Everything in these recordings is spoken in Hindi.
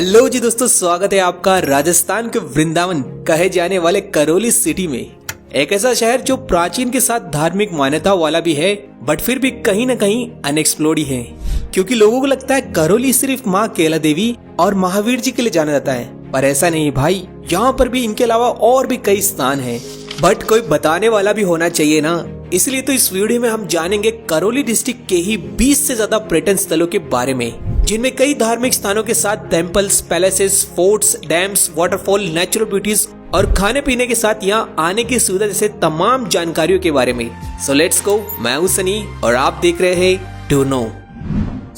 हेलो जी दोस्तों, स्वागत है आपका राजस्थान के वृंदावन कहे जाने वाले करौली सिटी में। एक ऐसा शहर जो प्राचीन के साथ धार्मिक मान्यता वाला भी है, बट फिर भी कहीं न कहीं अनएक्सप्लोर्ड ही है। क्योंकि लोगों को लगता है करौली सिर्फ माँ केला देवी और महावीर जी के लिए जाना जाता है, पर ऐसा नहीं भाई। यहाँ पर भी इनके अलावा और भी कई स्थान है, बट कोई बताने वाला भी होना चाहिए ना। इसलिए तो इस वीडियो में हम जानेंगे करौली डिस्ट्रिक्ट के ही 20 से ज्यादा पर्यटन स्थलों के बारे में, जिनमें कई धार्मिक स्थानों के साथ temples, palaces, forts, dams, waterfall, natural beauties और खाने पीने के साथ यहाँ आने की सुविधा जैसे तमाम जानकारियों के बारे में। So let's go. मैं हूं सनी और आप देख रहे हैं टू नो।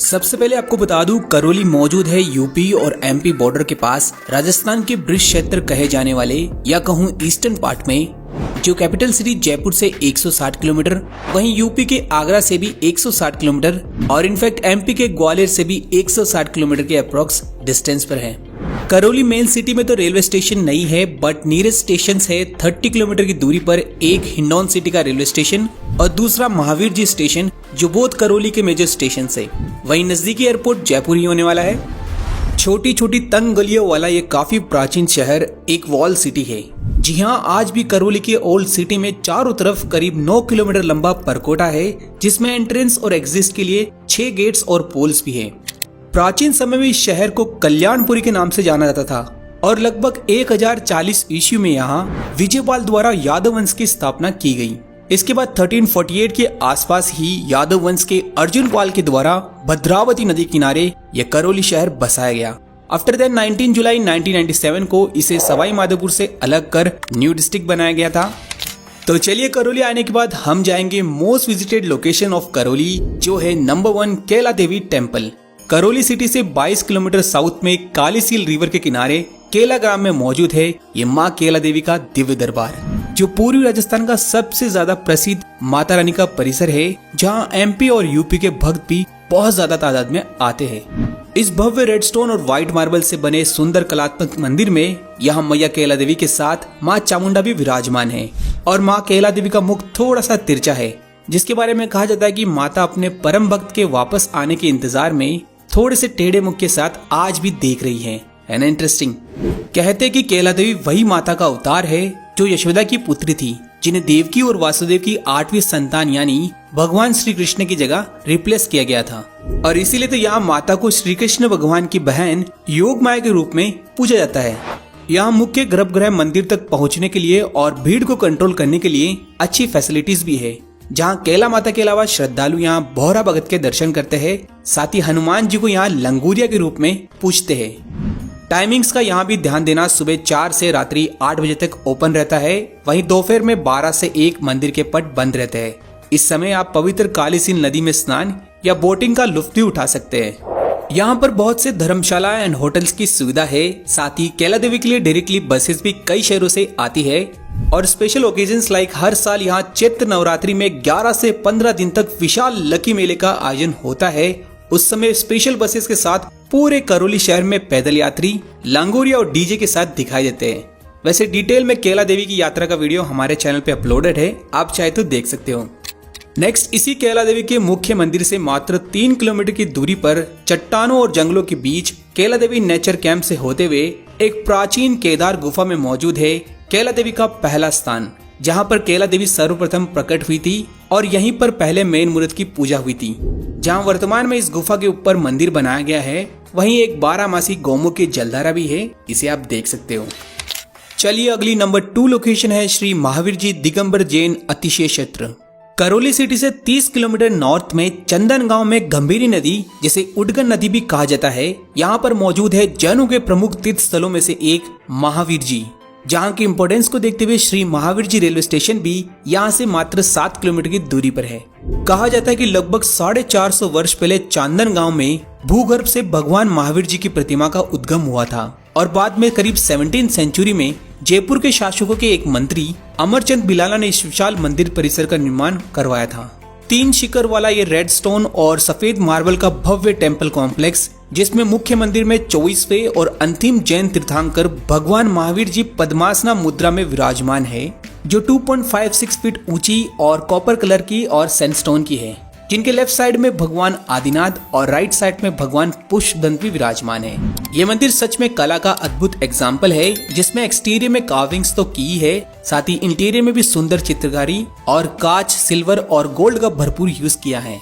सबसे पहले आपको बता दूं, करौली मौजूद है यूपी और एमपी बॉर्डर के पास, राजस्थान के ब्रिज क्षेत्र कहे जाने वाले या कहूँ ईस्टर्न पार्ट में, जो कैपिटल सिटी जयपुर से 160 किलोमीटर, वहीं यूपी के आगरा से भी 160 किलोमीटर और इनफैक्ट एमपी के ग्वालियर से भी 160 किलोमीटर के अप्रोक्स डिस्टेंस पर है। करौली मेन सिटी में तो रेलवे स्टेशन नहीं है, बट नियरेस्ट स्टेशन है 30 किलोमीटर की दूरी पर एक हिंडौन सिटी का रेलवे स्टेशन और दूसरा महावीर जी स्टेशन, जो बोथ करौली के मेजर स्टेशन है। वहीं नजदीकी एयरपोर्ट जयपुर ही होने वाला है। छोटी छोटी तंग गलियों वाला ये काफी प्राचीन शहर एक वॉल सिटी है। जी हाँ, आज भी करौली के ओल्ड सिटी में चारों तरफ करीब 9 किलोमीटर लंबा परकोटा है, जिसमें एंट्रेंस और एग्जिट के लिए 6 गेट्स और पोल्स भी हैं। प्राचीन समय में इस शहर को कल्याणपुरी के नाम से जाना जाता था और लगभग 1040 ईस्वी में यहाँ विजयपाल द्वारा यादव वंश की स्थापना की गई। इसके बाद 1348 के आसपास ही यादव वंश के अर्जुन पाल के द्वारा भद्रावती नदी किनारे यह करौली शहर बसाया गया। आफ्टर दैट 19 जुलाई 1997 को इसे सवाई माधोपुर से अलग कर न्यू डिस्ट्रिक्ट बनाया गया था। तो चलिए, करौली आने के बाद हम जाएंगे most visited location of Karauli, जो है नंबर 1 केला देवी टेम्पल। करौली सिटी से 22 किलोमीटर साउथ में कालीसील रिवर के किनारे केला ग्राम में मौजूद है ये माँ केला देवी का दिव्य दरबार, जो पूर्वी राजस्थान का सबसे ज्यादा प्रसिद्ध माता रानी का परिसर है, जहाँ एमपी और यूपी के भक्त भी बहुत ज्यादा तादाद में आते हैं। इस भव्य रेडस्टोन और व्हाइट मार्बल से बने सुंदर कलात्मक मंदिर में यहाँ मैया केला देवी के साथ माँ चामुंडा भी विराजमान है और माँ केला देवी का मुख थोड़ा सा तिरछा है, जिसके बारे में कहा जाता है कि माता अपने परम भक्त के वापस आने के इंतजार में थोड़े से टेढ़े मुख के साथ आज भी देख रही है ना। इंटरेस्टिंग। कहते कि केला देवी वही माता का अवतार है जो यशोदा की पुत्री थी, जिन्हें देवकी और वासुदेव की 8वीं संतान यानी भगवान श्री कृष्ण की जगह रिप्लेस किया गया था। और इसीलिए तो यहाँ माता को श्री कृष्ण भगवान की बहन योग माया के रूप में पूजा जाता है। यहाँ मुख्य गर्भगृह मंदिर तक पहुँचने के लिए और भीड़ को कंट्रोल करने के लिए अच्छी फैसिलिटीज भी है, जहाँ केला माता के अलावा श्रद्धालु यहाँ बोहरा भगत के दर्शन करते हैं। साथ ही हनुमान जी को यहाँ लंगूरिया के रूप में पूजते हैं। टाइमिंग्स का यहाँ भी ध्यान देना, सुबह 4 से रात्रि 8 बजे तक ओपन रहता है, वहीं दोपहर में 12 से 1 मंदिर के पट बंद रहते हैं। इस समय आप पवित्र कालीसील नदी में स्नान या बोटिंग का लुत्फ भी उठा सकते हैं। यहाँ पर बहुत से धर्मशाला एंड होटल्स की सुविधा है। साथ ही केला देवी के लिए डायरेक्टली बसेस भी कई शहरों से आती है और स्पेशल ओकेजन्स लाइक हर साल यहाँ चैत्र नवरात्रि में 11 से 15 दिन तक विशाल लकी मेले का आयोजन होता है। उस समय स्पेशल बसेस के साथ पूरे करौली शहर में पैदल यात्री लंगोरिया और डीजे के साथ दिखाई देते हैं। वैसे डिटेल में केला देवी की यात्रा का वीडियो हमारे चैनल पे अपलोडेड है, आप चाहे तो देख सकते हो। नेक्स्ट, इसी केला देवी के मुख्य मंदिर से मात्र 3 किलोमीटर की दूरी पर चट्टानों और जंगलों के बीच केला देवी नेचर कैंप से होते हुए एक प्राचीन केदार गुफा में मौजूद है केला देवी का पहला स्थान, जहाँ पर केला देवी सर्वप्रथम प्रकट हुई थी और यहीं पर पहले मेन मूर्त की पूजा हुई थी। जहाँ वर्तमान में इस गुफा के ऊपर मंदिर बनाया गया है, वहीं एक 12 गौमुख की जलधारा भी है, इसे आप देख सकते हो। चलिए, अगली नंबर 2 लोकेशन है श्री महावीर जी दिगंबर जैन अतिशय क्षेत्र। करौली सिटी से 30 किलोमीटर नॉर्थ में चंदन गांव में गंभीरी नदी, जिसे उडगन नदी भी कहा जाता है, यहाँ पर मौजूद है जैनों के प्रमुख तीर्थ स्थलों में से एक महावीर जी, जहाँ की इम्पोर्टेंस को देखते हुए श्री महावीर जी रेलवे स्टेशन भी यहाँ से मात्र 7 किलोमीटर की दूरी पर है। कहा जाता है कि लगभग 450 वर्ष पहले चांदन गांव में भूगर्भ से भगवान महावीर जी की प्रतिमा का उद्गम हुआ था और बाद में करीब 17वीं सेंचुरी में जयपुर के शासकों के एक मंत्री अमरचंद बिलाला ने इस विशाल मंदिर परिसर का निर्माण करवाया था। 3 शिखर वाला ये रेड स्टोन और सफेद मार्बल का भव्य टेम्पल कॉम्प्लेक्स, जिसमें मुख्य मंदिर में 24वें और अंतिम जैन तीर्थंकर भगवान महावीर जी पद्मासना मुद्रा में विराजमान है, जो 2.56 फीट ऊंची और कॉपर कलर की और सैंडस्टोन की है। जिनके लेफ्ट साइड में भगवान आदिनाथ और राइट साइड में भगवान पुष्पदंत भी विराजमान है। ये मंदिर सच में कला का अद्भुत एग्जाम्पल है, जिसमें एक्सटीरियर में कार्विंग्स तो की है, साथ ही इंटीरियर में भी सुंदर चित्रकारी और कांच, सिल्वर और गोल्ड का भरपूर यूज किया है।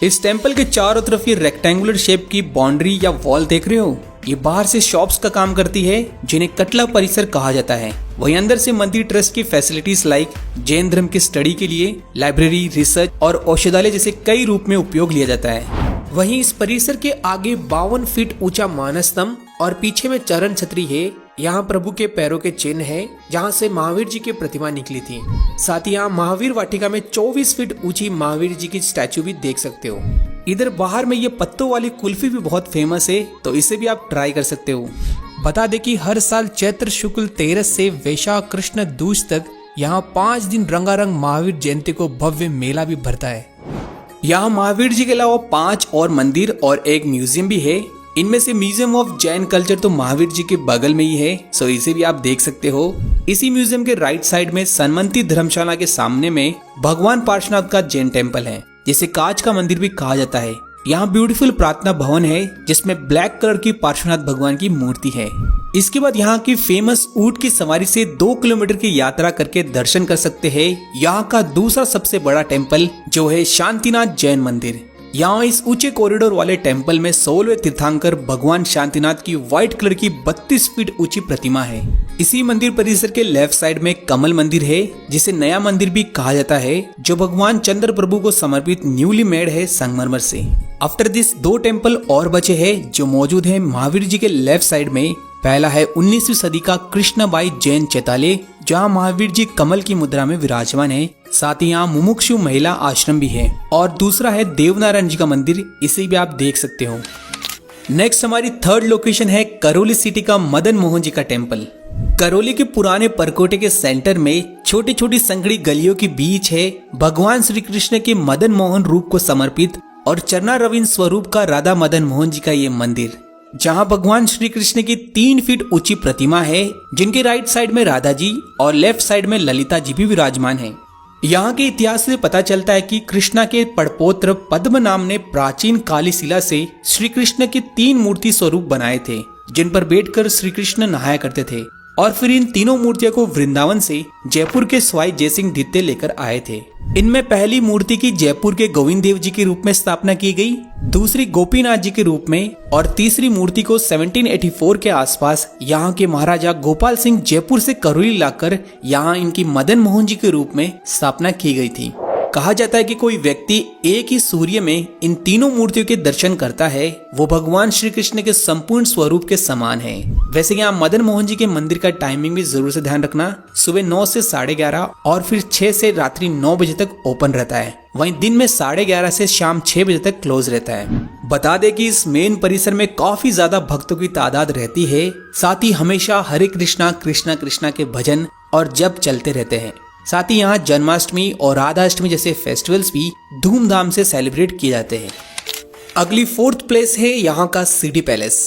इस टेम्पल के चारों तरफ ये रेक्टेंगुलर शेप की बाउंड्री या वॉल देख रहे हो, ये बाहर से शॉप्स का काम करती है, जिन्हें कटला परिसर कहा जाता है। वहीं अंदर से मंदिर ट्रस्ट की फैसिलिटीज लाइक जैन धर्म की स्टडी के लिए लाइब्रेरी, रिसर्च और औषधालय जैसे कई रूप में उपयोग लिया जाता है। वहीं इस परिसर के आगे 52 फीट ऊंचा मानस स्तंभ और पीछे में चरण छतरी है। यहाँ प्रभु के पैरों के चिन्ह है, जहाँ से महावीर जी की प्रतिमा निकली थी। साथ ही यहाँ महावीर वाटिका में 24 फीट ऊंची महावीर जी की स्टैचू भी देख सकते हो। इधर बाहर में ये पत्तों वाली कुल्फी भी बहुत फेमस है, तो इसे भी आप ट्राई कर सकते हो। बता दे कि हर साल चैत्र शुक्ल 13 से वैशाख कृष्ण दूज तक यहाँ 5 दिन रंगारंग महावीर जयंती को भव्य मेला भी भरता है। यहाँ महावीर जी के अलावा 5 और मंदिर और एक म्यूजियम भी है। इनमें से म्यूजियम ऑफ जैन कल्चर तो महावीर जी के बगल में ही है, सो इसे भी आप देख सकते हो। इसी म्यूजियम के राइट साइड में सनमंती धर्मशाला के सामने में भगवान पार्श्वनाथ का जैन टेम्पल है, जिसे कांच का मंदिर भी कहा जाता है। यहाँ ब्यूटीफुल प्रार्थना भवन है, जिसमें ब्लैक कलर की पार्श्वनाथ भगवान की मूर्ति है। इसके बाद यहाँ की फेमस ऊंट की सवारी से 2 किलोमीटर की यात्रा करके दर्शन कर सकते हैं यहाँ का दूसरा सबसे बड़ा टेम्पल, जो है शांतिनाथ जैन मंदिर। यहाँ इस ऊंचे कॉरिडोर वाले टेम्पल में 16वें तीर्थंकर भगवान शांतिनाथ की व्हाइट कलर की 32 फीट ऊंची प्रतिमा है। इसी मंदिर परिसर के लेफ्ट साइड में कमल मंदिर है, जिसे नया मंदिर भी कहा जाता है, जो भगवान चंद्र प्रभु को समर्पित न्यूली मेड है संगमरमर से। आफ्टर दिस 2 टेम्पल और बचे हैं, जो मौजूद है महावीर जी के लेफ्ट साइड में। पहला है 19वीं सदी का कृष्णबाई जैन चैतालय, जहाँ महावीर जी कमल की मुद्रा में विराजमान है। साथ ही यहाँ मुमुक्षु महिला आश्रम भी है। और दूसरा है देवनारायण जी का मंदिर, इसे भी आप देख सकते हो। नेक्स्ट हमारी थर्ड लोकेशन है करौली सिटी का मदन मोहन जी का टेम्पल। करौली के पुराने परकोटे के सेंटर में छोटी छोटी संकड़ी गलियों के बीच है भगवान श्री कृष्ण के मदन मोहन रूप को समर्पित और चरणारविंद स्वरूप का राधा मदन मोहन जी का ये मंदिर, जहां भगवान श्री कृष्ण की 3 फीट ऊंची प्रतिमा है, जिनके राइट साइड में राधा जी और लेफ्ट साइड में ललिता जी भी विराजमान हैं। यहाँ के इतिहास से पता चलता है कि कृष्णा के पड़पोत्र पद्म नाम ने प्राचीन काली शिला से श्री कृष्ण के 3 मूर्ति स्वरूप बनाए थे, जिन पर बैठकर श्री कृष्ण नहाया करते थे। और फिर इन तीनों मूर्तियों को वृंदावन से जयपुर के स्वाई जयसिंह द्वितीय लेकर आए थे। इनमें पहली मूर्ति की जयपुर के गोविंद देव जी के रूप में स्थापना की गई, दूसरी गोपीनाथ जी के रूप में और तीसरी मूर्ति को 1784 के आसपास यहाँ के महाराजा गोपाल सिंह जयपुर से करौली लाकर यहाँ इनकी मदन मोहन जी के रूप में स्थापना की गई थी। कहा जाता है कि कोई व्यक्ति एक ही सूर्य में इन तीनों मूर्तियों के दर्शन करता है, वो भगवान श्री कृष्ण के संपूर्ण स्वरूप के समान है। वैसे यहाँ मदन मोहन जी के मंदिर का टाइमिंग भी जरूर से ध्यान रखना, सुबह 9 से 11:30 और फिर 6 से रात्रि 9 बजे तक ओपन रहता है। वहीं दिन में 11:30 से शाम 6 बजे तक क्लोज रहता है। बता दें कि इस मेन परिसर में काफी ज्यादा भक्तों की तादाद रहती है। साथ ही हमेशा हरे कृष्णा कृष्णा कृष्णा के भजन और जप चलते रहते हैं। साथ ही यहाँ जन्माष्टमी और राधाष्टमी जैसे फेस्टिवल्स भी धूमधाम से सेलिब्रेट किए जाते हैं। अगली 4th प्लेस है यहाँ का सिटी पैलेस।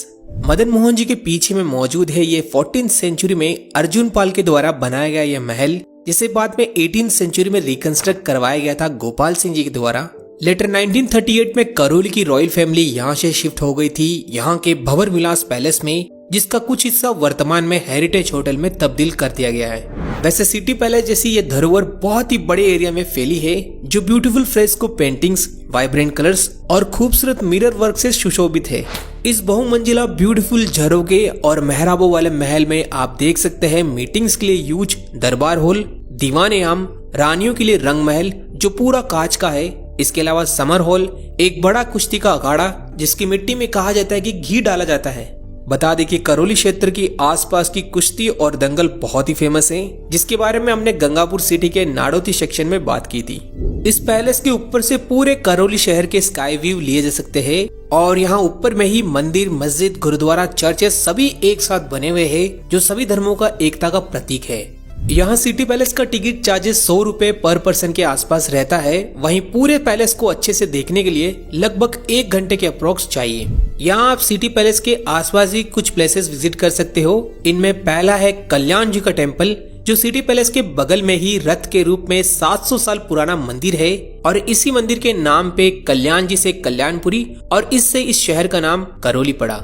मदन मोहन जी के पीछे में मौजूद है ये 14th सेंचुरी में अर्जुन पाल के द्वारा बनाया गया यह महल, जिसे बाद में 18th सेंचुरी में रिकंस्ट्रक्ट करवाया गया था गोपाल सिंह जी के द्वारा। लेटर 1938 में करौली की रॉयल फैमिली यहाँ से शिफ्ट हो गई थी यहाँ के भंवर विलास पैलेस में, जिसका कुछ हिस्सा वर्तमान में हेरिटेज होटल में तब्दील कर दिया गया है। वैसे सिटी पैलेस जैसी ये धरोहर बहुत ही बड़े एरिया में फैली है, जो beautiful fresco paintings, vibrant colours और खूबसूरत मिरर वर्क से सुशोभित है। इस बहुमंजिला ब्यूटीफुल झरोखे और मेहराबों वाले महल में आप देख सकते हैं मीटिंग्स के लिए यूज दरबार हॉल, दीवाने आम, रानियों के लिए रंग महल जो पूरा कांच का है। इसके अलावा समर हॉल, एक बड़ा कुश्ती का अखाड़ा जिसकी मिट्टी में कहा जाता है कि घी डाला जाता है। बता दें कि करौली क्षेत्र की आसपास की कुश्ती और दंगल बहुत ही फेमस हैं, जिसके बारे में हमने गंगापुर सिटी के नाडोती सेक्शन में बात की थी। इस पैलेस के ऊपर से पूरे करौली शहर के स्काई व्यू लिए जा सकते हैं और यहाँ ऊपर में ही मंदिर, मस्जिद, गुरुद्वारा, चर्चेस सभी एक साथ बने हुए हैं, जो सभी धर्मों का एकता का प्रतीक है। यहाँ सिटी पैलेस का टिकट चार्जेस 100 रुपए पर पर्सन के आसपास रहता है। वहीं पूरे पैलेस को अच्छे से देखने के लिए लगभग 1 घंटे के अप्रोक्स चाहिए। यहाँ आप सिटी पैलेस के आसपास ही कुछ प्लेसेस विजिट कर सकते हो। इनमें पहला है कल्याण जी का टेम्पल। जो सिटी पैलेस के बगल में ही रथ के रूप में 700 साल पुराना मंदिर है और इसी मंदिर के नाम पे कल्याण जी से कल्याणपुरी और इससे इस शहर का नाम करौली पड़ा।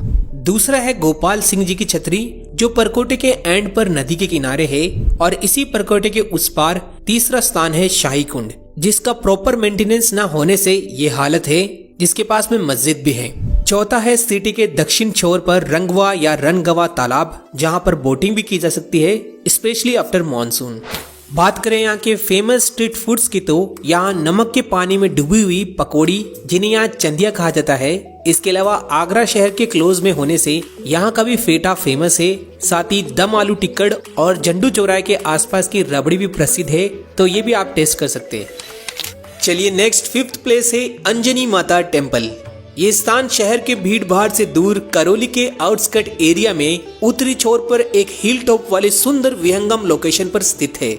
दूसरा है गोपाल सिंह जी की छतरी, जो परकोटे के एंड पर नदी के किनारे है और इसी परकोटे के उस पार। तीसरा स्थान है शाही कुंड, जिसका प्रॉपर मेंटेनेंस न होने से ये हालत है, जिसके पास में मस्जिद भी है। चौथा है सिटी के दक्षिण छोर पर रंगवा या रनगवा तालाब, जहां पर बोटिंग भी की जा सकती है, स्पेशली आफ्टर मॉनसून। बात करें यहाँ के फेमस स्ट्रीट फूड्स की तो यहाँ नमक के पानी में डूबी हुई पकौड़ी, जिन्हें यहाँ चंदिया कहा जाता है। इसके अलावा आगरा शहर के क्लोज में होने से यहाँ का भी फेटा फेमस है। साथ ही दम आलू टिक्कड़ और झंडू चौराहे के आसपास की रबड़ी भी प्रसिद्ध है, तो ये भी आप टेस्ट कर सकते हैं। चलिए नेक्स्ट 5th प्लेस है अंजनी माता टेम्पल। ये स्थान शहर के भीड़ भाड़ से दूर करौली के आउटस्कर्ट एरिया में उत्तरी छोर पर एक हिल टॉप वाले सुंदर विहंगम लोकेशन पर स्थित है।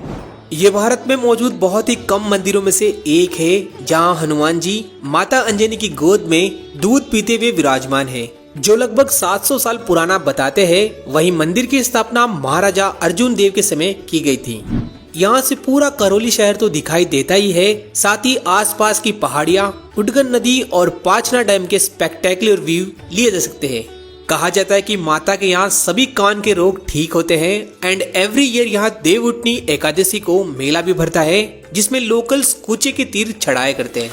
ये भारत में मौजूद बहुत ही कम मंदिरों में से एक है जहां हनुमान जी माता अंजनी की गोद में दूध पीते हुए विराजमान है, जो लगभग 700 साल पुराना बताते हैं। वहीं मंदिर की स्थापना महाराजा अर्जुन देव के समय की गई थी। यहाँ से पूरा करौली शहर तो दिखाई देता ही है, साथ ही आसपास की पहाड़ियाँ, उडगन नदी और पाचना डैम के स्पेक्टेकुलर व्यू लिए जा सकते हैं। कहा जाता है कि माता के यहाँ सभी कान के रोग ठीक होते हैं एंड एवरी ईयर यहाँ देवउठनी एकादशी को मेला भी भरता है, जिसमें लोकल्स कूचे के तीर चढ़ाया करते हैं।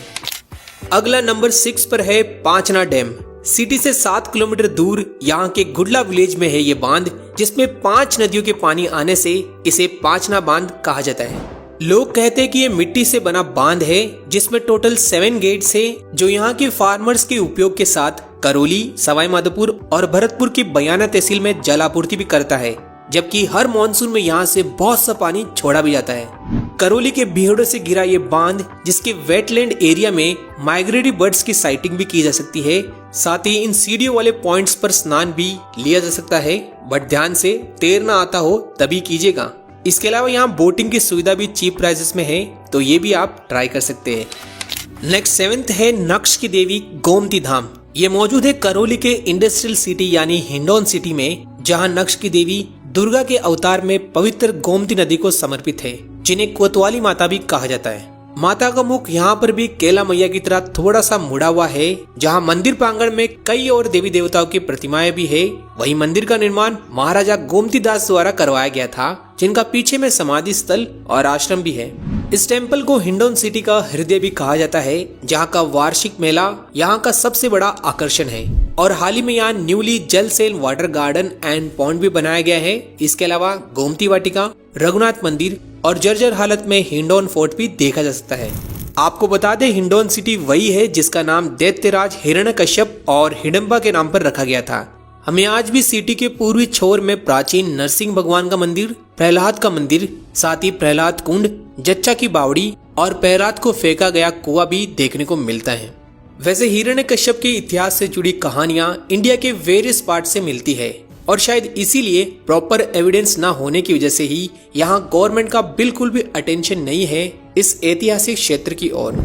अगला नंबर 6 पर है पाचना डैम। सिटी से 7 किलोमीटर दूर यहाँ के गुडला विलेज में है ये बांध, जिसमें 5 नदियों के पानी आने से इसे पाचना बांध कहा जाता है। लोग कहते हैं कि ये मिट्टी से बना बांध है, जिसमें टोटल 7 गेट्स है, जो यहाँ के फार्मर्स के उपयोग के साथ करौली, सवाई माधोपुर और भरतपुर की बयाना तहसील में जल आपूर्ति भी करता है, जबकि हर मानसून में यहाँ से बहुत सा पानी छोड़ा भी जाता है। करौली के बीहड़ों से घिरा ये बांध, जिसके वेटलैंड एरिया में माइग्रेटरी बर्ड्स की साइटिंग भी की जा सकती है। साथ ही इन सीढ़ियों वाले पॉइंट्स पर स्नान भी लिया जा सकता है, बट ध्यान से तैरना आता हो तभी कीजिएगा। इसके अलावा यहाँ बोटिंग की सुविधा भी चीप प्राइसेस में है, तो ये भी आप ट्राई कर सकते हैं। नेक्स्ट 7th है नक्श की देवी गोमती धाम। ये मौजूद है करौली के इंडस्ट्रियल सिटी यानी हिंडौन सिटी में, जहाँ नक्श की देवी दुर्गा के अवतार में पवित्र गोमती नदी को समर्पित है, जिन्हें कोतवाली माता भी कहा जाता है। माता का मुख यहाँ पर भी केला मैया की तरह थोड़ा सा मुड़ा हुआ है, जहाँ मंदिर प्रांगण में कई और देवी देवताओं की प्रतिमाएं भी है। वही मंदिर का निर्माण महाराजा गोमती दास द्वारा करवाया गया था, जिनका पीछे में समाधि स्थल और आश्रम भी है। इस टेम्पल को हिंडौन सिटी का हृदय भी कहा जाता है, जहाँ का वार्षिक मेला यहाँ का सबसे बड़ा आकर्षण है। और हाल ही में यहाँ न्यूली जल सेल वाटर गार्डन एंड पॉन्ड भी बनाया गया है। इसके अलावा गोमती वाटिका, रघुनाथ मंदिर और जर्जर हालत में हिंडौन फोर्ट भी देखा जा सकता है। आपको बता दें, हिंडौन सिटी वही है जिसका नाम दैत्यराज हिरण्यकश्यप और हिडम्बा के नाम पर रखा गया था। हमें आज भी सिटी के पूर्वी छोर में प्राचीन नरसिंह भगवान का मंदिर, प्रहलाद का मंदिर, साथ ही प्रहलाद कुंड, जच्चा की बावड़ी और प्रहलाद को फेंका गया कुआं भी देखने को मिलता है। वैसे हिरण्यकश्यप के इतिहास से जुड़ी कहानियां इंडिया के वेरियस पार्ट से मिलती है, और शायद इसीलिए प्रॉपर एविडेंस ना होने की वजह से ही यहाँ गवर्नमेंट का बिल्कुल भी अटेंशन नहीं है इस ऐतिहासिक क्षेत्र की ओर।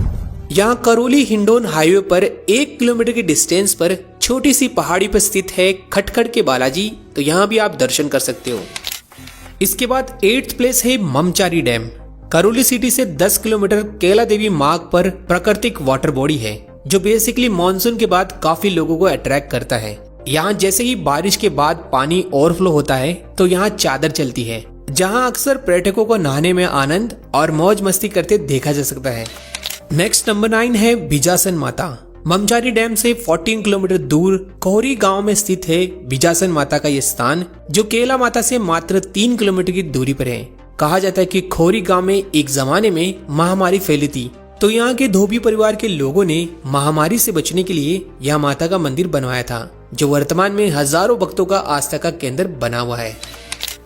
यहाँ करौली हिंडौन हाईवे पर 1 किलोमीटर के डिस्टेंस पर छोटी सी पहाड़ी पर स्थित है खटखड़ के बालाजी, तो यहाँ भी आप दर्शन कर सकते हो। इसके बाद 8th प्लेस है ममचारी डैम। करौली सिटी से 10 किलोमीटर केला देवी मार्ग पर प्राकृतिक वाटर बॉडी है, जो बेसिकली मॉनसून के बाद काफी लोगों को अट्रैक्ट करता है। यहाँ जैसे ही बारिश के बाद पानी ओवरफ्लो होता है, तो यहाँ चादर चलती है, जहाँ अक्सर पर्यटकों को नहाने में आनंद और मौज मस्ती करते देखा जा सकता है। नेक्स्ट नंबर 9 है बिजासन माता। ममचारी डैम से 14 किलोमीटर दूर कोहरी गांव में स्थित है बिजासन माता का ये स्थान, जो केला माता से मात्र 3 किलोमीटर की दूरी पर है। कहा जाता है कि खोरी गांव में एक जमाने में महामारी फैली थी, तो यहाँ के धोबी परिवार के लोगों ने महामारी से बचने के लिए यह माता का मंदिर बनवाया था, जो वर्तमान में हजारों भक्तों का आस्था का केंद्र बना हुआ है।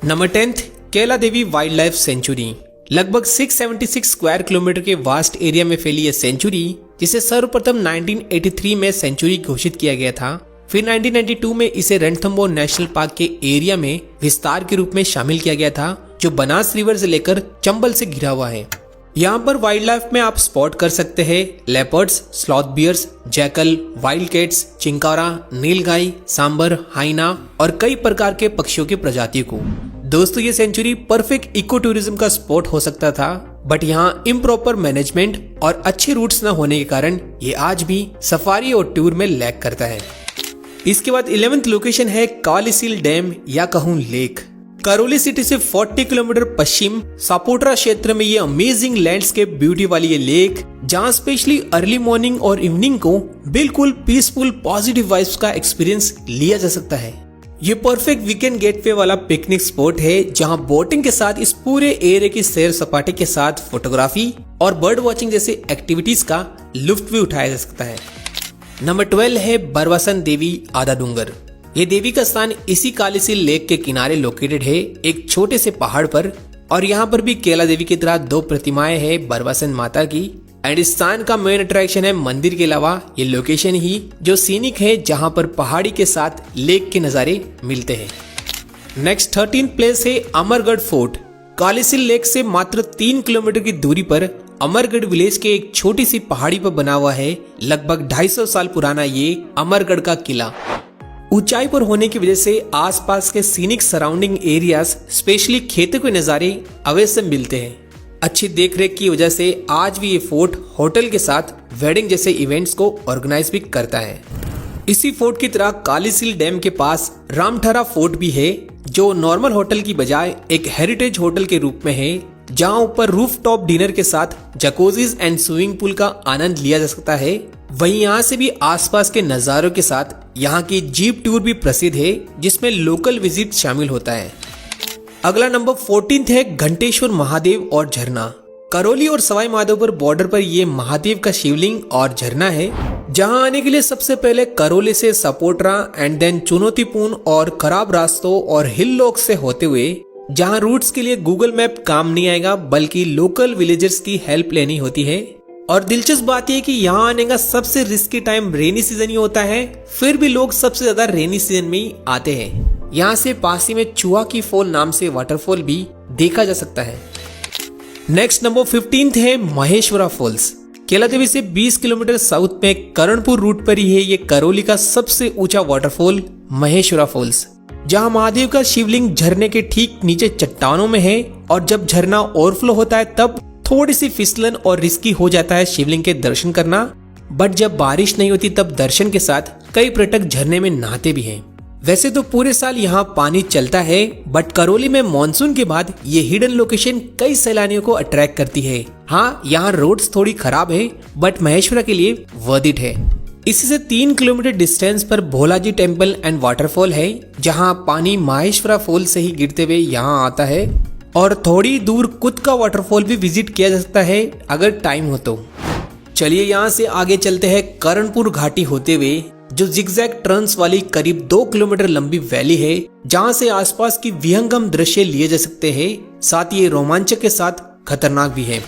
नंबर 10 केला देवी वाइल्ड लाइफ सेंचुरी। लगभग 676 स्क्वायर किलोमीटर के वास्ट एरिया में फैली यह सेंचुरी, जिसे सर्वप्रथम 1983 में सेंचुरी घोषित किया गया था। फिर 1992 में इसे रणथंबोर नेशनल पार्क के एरिया में विस्तार के रूप में शामिल किया गया था, जो बनास रिवर से लेकर चंबल से घिरा हुआ है। यहाँ पर वाइल्ड लाइफ में आप स्पॉट कर सकते हैं leopards, sloth bears, jackal, wild cats, chinkara, nilgai, sambar, hyena और कई प्रकार के पक्षियों की प्रजातियों को। दोस्तों ये सेंचुरी परफेक्ट इको टूरिज्म का स्पॉट हो सकता था, बट यहाँ इम्प्रॉपर मैनेजमेंट और अच्छे रूट्स न होने के कारण ये आज भी सफारी और टूर में लैग करता है। इसके बाद 11th लोकेशन है कालीसील डैम या कहूँ लेक। करौली सिटी से 40 किलोमीटर पश्चिम सापोट्रा क्षेत्र में ये अमेजिंग लैंडस्केप ब्यूटी वाली ये लेक, जहाँ स्पेशली अर्ली मॉर्निंग और इवनिंग को बिल्कुल पीसफुल पॉजिटिव वाइब्स का एक्सपीरियंस लिया जा सकता है। ये परफेक्ट वीकेंड गेटवे वाला पिकनिक स्पॉट है, जहाँ बोटिंग के साथ इस पूरे एरिया की सैर सपाटे के साथ फोटोग्राफी और बर्ड वॉचिंग जैसे एक्टिविटीज का लुत्फ भी उठाया जा सकता है। नंबर 12 है बरवासन देवी आधा डूंगर। ये देवी का स्थान इसी कालीसील लेक के किनारे लोकेटेड है, एक छोटे से पहाड़ पर, और यहाँ पर भी केला देवी की तरह 2 प्रतिमाएं हैं बरवासन माता की। एंड इस स्थान का मेन अट्रैक्शन है मंदिर के अलावा ये लोकेशन ही जो सीनिक है, जहाँ पर पहाड़ी के साथ लेक के नज़ारे मिलते हैं। नेक्स्ट 13th प्लेस है अमरगढ़ फोर्ट। कालीसील लेक से मात्र 3 किलोमीटर की दूरी पर अमरगढ़ विलेज के एक छोटी सी पहाड़ी पर बना हुआ है लगभग 250 साल पुराना ये अमरगढ़ का किला। ऊंचाई पर होने की वजह से आसपास के सीनिक सराउंडिंग एरियाज स्पेशली खेतों के नज़ारे अवश्य मिलते हैं। अच्छी देखरेख की वजह से आज भी ये फोर्ट होटल के साथ वेडिंग जैसे इवेंट्स को ऑर्गेनाइज भी करता है। इसी फोर्ट की तरह कालीसील डैम के पास रामठरा फोर्ट भी है, जो नॉर्मल होटल की बजाय एक हेरिटेज होटल के रूप में है, जहां ऊपर रूफटॉप डिनर के साथ जकोजीज एंड स्विमिंग पूल का आनंद लिया जा सकता है। वहीं यहाँ से भी आसपास के नज़ारों के साथ यहाँ की जीप टूर भी प्रसिद्ध है, जिसमें लोकल विजिट शामिल होता है। अगला नंबर 14 है घंटेश्वर महादेव और झरना। करौली और सवाई माधोपुर बॉर्डर पर ये महादेव का शिवलिंग और झरना है, जहां आने के लिए सबसे पहले करौली से सपोट्रा एंड देन चुनौतीपूर्ण और खराब रास्तों और हिल लॉक से होते हुए, जहां रूट्स के लिए गूगल मैप काम नहीं आएगा बल्कि लोकल विलेजर्स की हेल्प लेनी होती है। और दिलचस्प बात यह कि यहाँ आने का सबसे रिस्की टाइम रेनी सीजन ही होता है, फिर भी लोग सबसे ज्यादा रेनी सीजन में ही आते हैं। यहाँ से पास ही में चुहा की फॉल नाम से वाटरफॉल भी देखा जा सकता है। नेक्स्ट नंबर 15 है महेश्वरा फॉल्स। केलादेवी से 20 किलोमीटर साउथ में करणपुर रूट पर ही है ये करौली का सबसे ऊंचा वाटरफॉल महेश्वरा फॉल्स, जहां महादेव का शिवलिंग झरने के ठीक नीचे चट्टानों में है। और जब झरना ओवरफ्लो होता है तब थोड़ी सी फिसलन और रिस्की हो जाता है शिवलिंग के दर्शन करना, बट जब बारिश नहीं होती तब दर्शन के साथ कई पर्यटक झरने में नहाते भी हैं। वैसे तो पूरे साल यहाँ पानी चलता है, बट करौली में मॉनसून के बाद ये हिडन लोकेशन कई सैलानियों को अट्रैक्ट करती है। हाँ, यहाँ रोड्स थोड़ी खराब है, बट महेश्वरा के लिए वर्थ इट है। इसी से 3 किलोमीटर डिस्टेंस पर भोलाजी टेम्पल एंड वाटरफॉल है, जहाँ पानी महेश्वरा फॉल से ही गिरते हुए यहाँ आता है। और थोड़ी दूर कुद का वाटरफॉल भी विजिट किया जा सकता है अगर टाइम हो तो। चलिए यहाँ से आगे चलते हैं करणपुर घाटी होते हुए, जो जिगजैग टर्न्स वाली करीब 2 किलोमीटर लंबी वैली है, जहाँ से आसपास की विहंगम दृश्य लिए जा सकते हैं, साथ ही रोमांचक के साथ खतरनाक भी है।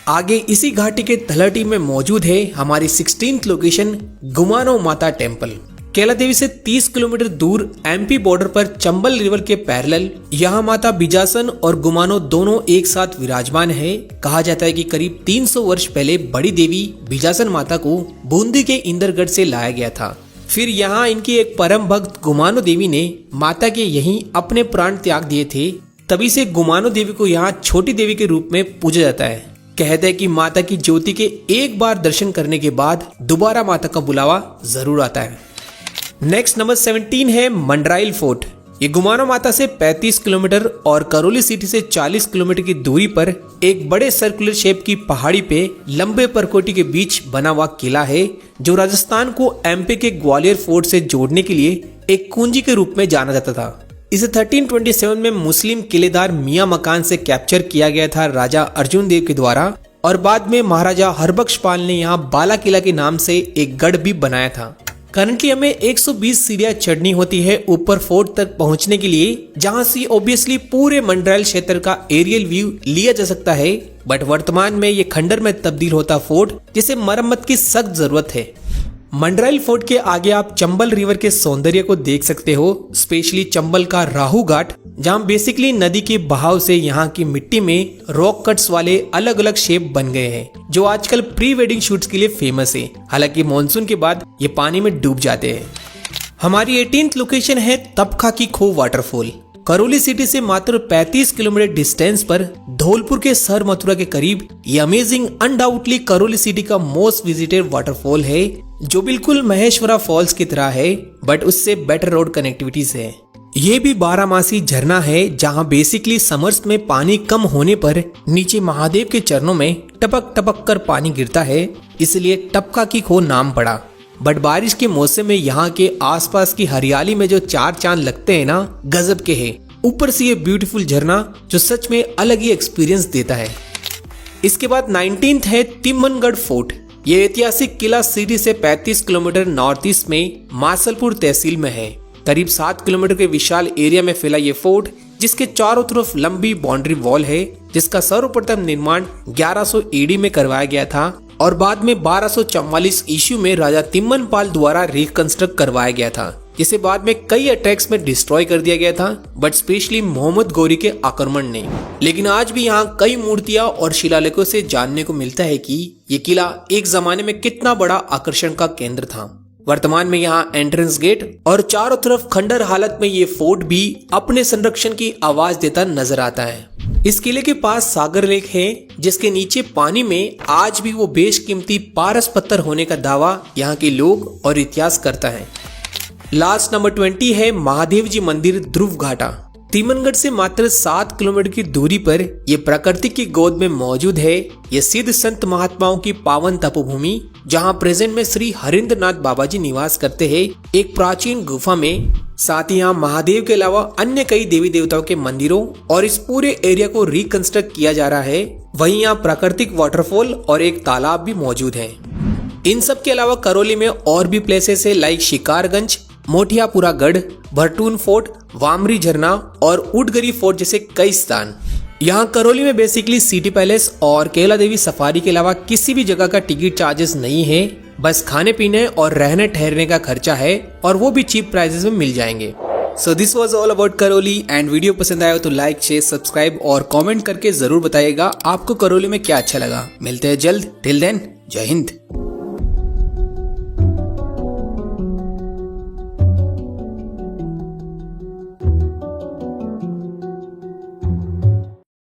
आगे इसी घाटी के तलहटी में मौजूद है हमारी 16th लोकेशन गुमानो माता टेम्पल। केलादेवी से 30 किलोमीटर दूर एमपी बॉर्डर पर चंबल रिवर के पैरेलल यहाँ माता बिजासन और गुमानो दोनों एक साथ विराजमान है। कहा जाता है कि करीब 300 वर्ष पहले बड़ी देवी बिजासन माता को बूंदी के इंदरगढ़ से लाया गया था। फिर यहाँ इनकी एक परम भक्त गुमानो देवी ने माता के यहीं अपने प्राण त्याग दिए थे, तभी से गुमानो देवी को यहाँ छोटी देवी के रूप में पूजा जाता है। कहते हैं कि माता की ज्योति के एक बार दर्शन करने के बाद दोबारा माता का बुलावा जरूर आता है। नेक्स्ट नंबर 17 है मंडराइल फोर्ट। ये गुमानो माता से 35 किलोमीटर और करौली सिटी से 40 किलोमीटर की दूरी पर एक बड़े सर्कुलर शेप की पहाड़ी पे लंबे परकोटी के बीच बना हुआ किला है, जो राजस्थान को एमपी के ग्वालियर फोर्ट से जोड़ने के लिए एक कुंजी के रूप में जाना जाता था। इसे 1327 में मुस्लिम किलेदार मियां मकान से कैप्चर किया गया था राजा अर्जुन देव के द्वारा, और बाद में महाराजा हरबख्श पाल ने यहाँ बाला किला के नाम से एक गढ़ भी बनाया था। करंटली हमें 120 सीढ़ियां चढ़नी होती है ऊपर फोर्ट तक पहुंचने के लिए, जहां से ऑब्वियसली पूरे मंडराइल क्षेत्र का एरियल व्यू लिया जा सकता है। बट वर्तमान में ये खंडर में तब्दील होता फोर्ट, जिसे मरम्मत की सख्त जरूरत है। मंडराइल फोर्ट के आगे आप चंबल रिवर के सौंदर्य को देख सकते हो, स्पेशली चंबल का राहू घाट, जहाँ बेसिकली नदी के बहाव से यहाँ की मिट्टी में रॉक कट्स वाले अलग अलग शेप बन गए हैं, जो आजकल प्री वेडिंग शूट्स के लिए फेमस है। हालांकि मॉनसून के बाद ये पानी में डूब जाते हैं। हमारी 18th लोकेशन है तपखा की खो वाटरफॉल। करौली सिटी से मात्र 35 किलोमीटर डिस्टेंस पर धौलपुर के सर मथुरा के करीब ये अमेजिंग अनडाउटली करौली सिटी का मोस्ट विजिटेड वाटरफॉल है, जो बिल्कुल महेश्वरा फॉल्स की तरह है बट उससे बेटर रोड कनेक्टिविटी से है। ये भी 12 झरना है जहाँ बेसिकली समर्स में पानी कम होने पर नीचे महादेव के चरणों में टपक टपक कर पानी गिरता है, इसलिए टपका की खो नाम पड़ा। बट बारिश के मौसम में यहाँ के आसपास की हरियाली में जो 4 चांद लगते हैं ना, गजब के हैं। ऊपर से ये ब्यूटीफुल झरना जो सच में अलग ही एक्सपीरियंस देता है। इसके बाद 19th है तिम्मनगढ़ फोर्ट। ये ऐतिहासिक किला सिटी से 35 किलोमीटर नॉर्थ ईस्ट में मासलपुर तहसील में है। करीब 7 किलोमीटर के विशाल एरिया में फैला ये फोर्ट, जिसके चारों तरफ लंबी बाउंड्री वॉल है, जिसका सर्वप्रथम निर्माण 1100 AD में करवाया गया था और बाद में 1244 ईस्वी में राजा तिम्मनपाल द्वारा रिकंस्ट्रक्ट करवाया गया था, जिसे बाद में कई अटैक्स में डिस्ट्रॉय कर दिया गया था, बट स्पेशली मोहम्मद गौरी के आक्रमण ने। लेकिन आज भी यहाँ कई मूर्तियां और शिलालेखों से जानने को मिलता है कि ये किला एक जमाने में कितना बड़ा आकर्षण का केंद्र था। वर्तमान में यहाँ एंट्रेंस गेट और चारों तरफ खंडर हालत में ये फोर्ट भी अपने संरक्षण की आवाज देता नजर आता है। इस किले के पास सागर लेक है, जिसके नीचे पानी में आज भी वो बेशकीमती पारस पत्थर होने का दावा यहाँ के लोग और इतिहास करता है। लास्ट नंबर 20 है महादेव जी मंदिर ध्रुव घाटा। तिम्मनगढ़ से मात्र 7 किलोमीटर की दूरी पर ये प्रकृति की गोद में मौजूद है। ये सिद्ध संत महात्माओं की पावन तपोभूमि, जहाँ प्रेजेंट में श्री हरिंद्रनाथ बाबा जी निवास करते हैं एक प्राचीन गुफा में। साथ ही यहाँ महादेव के अलावा अन्य कई देवी देवताओं के मंदिरों और इस पूरे एरिया को रिकंस्ट्रक्ट किया जा रहा है। वहीं यहाँ प्राकृतिक वाटरफॉल और एक तालाब भी मौजूद है। इन सब के अलावा करौली में और भी प्लेसेस है लाइक शिकारगंज, मोटियापुरा गढ़, भरटून फोर्ट, वामरी झरना और उडगरी फोर्ट जैसे कई स्थान। यहाँ करौली में बेसिकली सिटी पैलेस और कैला देवी सफारी के अलावा किसी भी जगह का टिकट चार्जेस नहीं है, बस खाने पीने और रहने ठहरने का खर्चा है और वो भी चीप प्राइसेस में मिल जाएंगे। So this was all about Karauli and video पसंद आया तो लाइक, शेयर, सब्सक्राइब और कमेंट करके जरूर बताइएगा आपको करौली में क्या अच्छा लगा। मिलते हैं जल्द, टिल देन जय हिंद।